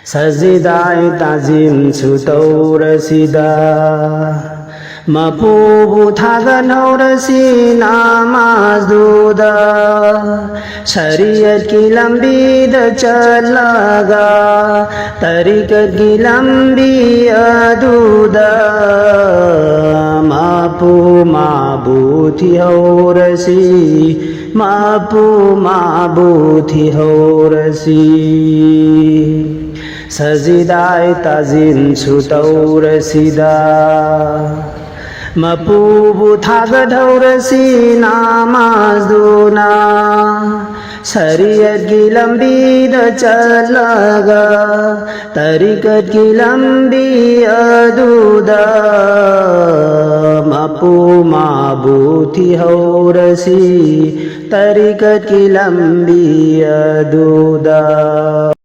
Sajidae tazim sutau rasida Mapubu thagan aurasi namaz duda Shariat ki lambi da chalaga Tariqat ki lambi aduda Mapu mabuthi aurasi Mapu mabuthi aurasi Sajidae tazim sutau rasida Mapubu thaga dhaurasi namaz duna Shariat ki lambi da chalaga Tariqat ki lambi aduda Mapu mabuthi haurasi Tariqat ki lambi aduda